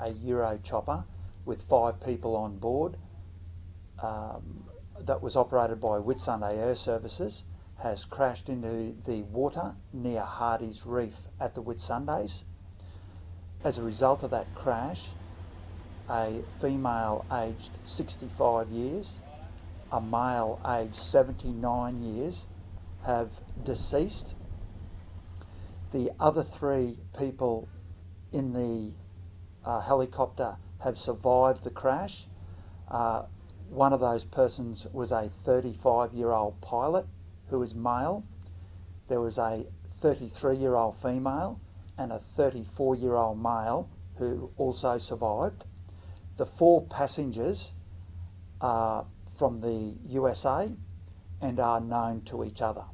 a Eurocopter with 5 people on board that was operated by Whitsunday Air Services has crashed into the water near Hardy's Reef at the Whitsundays. As a result of that crash, a female aged 65 years, a male aged 79 years have deceased. The other 3 people in the helicopter have survived the crash. One of those persons was a 35-year-old pilot who was male. There was a 33-year-old female and a 34-year-old male who also survived. The 4 passengers are from the USA and are known to each other.